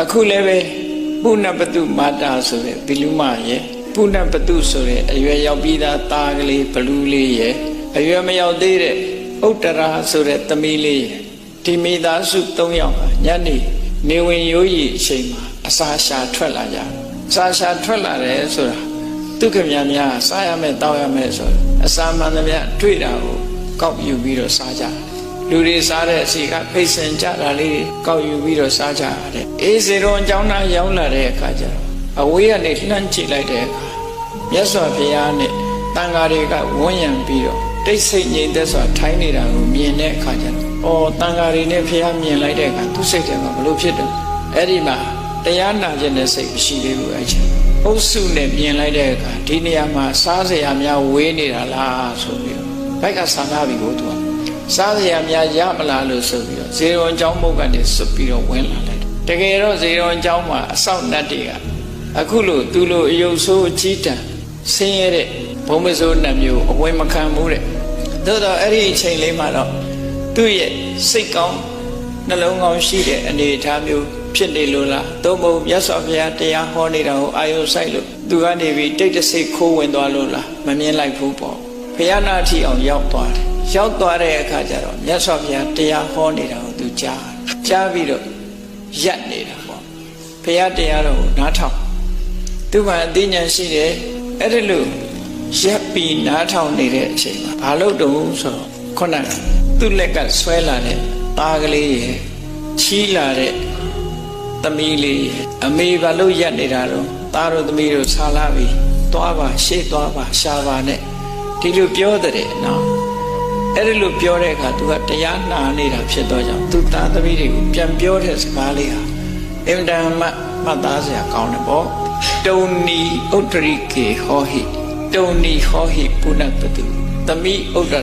အခုလည်းပဲပုဏ္ဏပတုမာတာဆိုတဲ့သီလူမရဲ့ပုဏ္ဏပတုဆိုတဲ့အရွယ်ရောက်ပြီးသားသားကလေးဘလူးလေးရဲ့အရွယ်မရောက်သေးတဲ့ဥတ္တရာဆိုတဲ့သမီးလေးရဲ့ဒီမိသားစု၃ယောက်ဟာညနေဝင်ရိုးရီအချိန်မှာအစာရှာထွက်လာကြအစာရှာထွက်လာတယ်ဆိုတာဒုက္ခများစားရမယ်တောက်ရမယ်ဆိုအစာမှန်သမျှတွေ့တာကိုကောက်ယူပြီးတော့စားကြလူတွေစားတဲ့အစီကဖိတ်စင်ကြတာလေးကောက်ယူပြီးတော့စားကြတယ်အေးစေတော်အကြောင်းသားရောက်လာတဲ့အခါကျတော့အဝေးကနေလှမ်းကြည့်လိုက်တဲ့အခါမြတ်စွာဘုရားနဲ့တန်ဃာတွေကဝန်းရံပြီးတော့တိတ်ဆိတ်ငြိမ်သက်စွာထိုင်နေတာကိုမြင်တဲ့အခါကျတော့တန်ဃာတွေနဲ့ဘုရားမြင်လိုက်တဲ့အခါသူစိတ်ထဲမှာဘလို့ဖြစ်တယ်အဲ့ဒီမှာတရားနာခြင်းနဲ့စိတ်မရှိသေးဘူးအဲ့ချင်းအုပ်စုနဲ့မြင်လိုက်တဲ့အခါဒီနေရာမှာစားစရာများဝေးနေတာလားဆိုပြီးတော့ဘိုက်ကဆန္ဒပြီးကိုသူကစားစရာများရမလားလို့ဆိုပြီးတော့ဇေရွန်ကျောင်းမုတ်ကနေစွတ်ပြီးတော့ဝင်လာလိုက်တကယ်တော့ဇေရွန်ကျောင်းမှာအဆောက်နတ်တွေကအခုလို့သူလိုအယုတ်ဆိုးအကြီးတန်းဆင်းရဲတဲ့ဘုံမစိုးနတ်မျိုးအဝင်မခံဘူးတဲ့သို့တော့အဲ့ဒီအချိန်လေးမှာတော့သူ့ရဲ့စိတ်ကောင်းနှလုံးကောင်းရှိတဲ့အနေအထားမျိုးဖြစ်နေလို့လားသို့မဟုတ်မြတ်စွာဘုရားတရားဟောနေတာကိုအာယုံဆိုင်လို့သူကနေပြီးတိတ်တဆိတ်ခိုးဝင်သွားလို့လားမမြင်လိုက်ဘူးပေါ့ဘုရားနာထီအောင်ရောက်သွားတယ်ရောက်သွားတဲ့အခါကျတော့မြတ်စွာဘုရားတရားဟောနေတာကိုသူကြားပြီးတော့ရပ်နေတာပေါ့ဘုရားတရားတော်ကိုနားထောင်သူ့မှာအသိဉာဏ်ရှိတယ်အဲ့ဒါလို့ရပ်ပြီးနားထောင်နေတဲ့အချိန်မှာဘာလို့တုံးဆိုတော့ခုနကသူ့လက်ကဆွဲလာတဲ့သားကလေးရဲ့ချီးလာတဲ့သမီးလေးအမေဘာလို့ရပ်နေတာတော့သားတို့သမီးတို့ဆာလာပြီးသွားပါရှေ့သွားပါရှာပါနဲ့ဒီလိုပြောတဲ့နော်အဲ့ဒီလိုပြောတဲ့အခါသူကတရားနာနေတာဖြစ်တော့ကြောင့်သူသားသမီးတွေကိုပြန်ပြောတဲ့စကားလေးဟာအင်တန်မှတ်သားစရာကောင်းတယ်ပေါ့တုံနီဥတ္တရိကေဟောဟိတုံနီဟောဟိပုဏ္ဏပတုသမီးဥတ္တ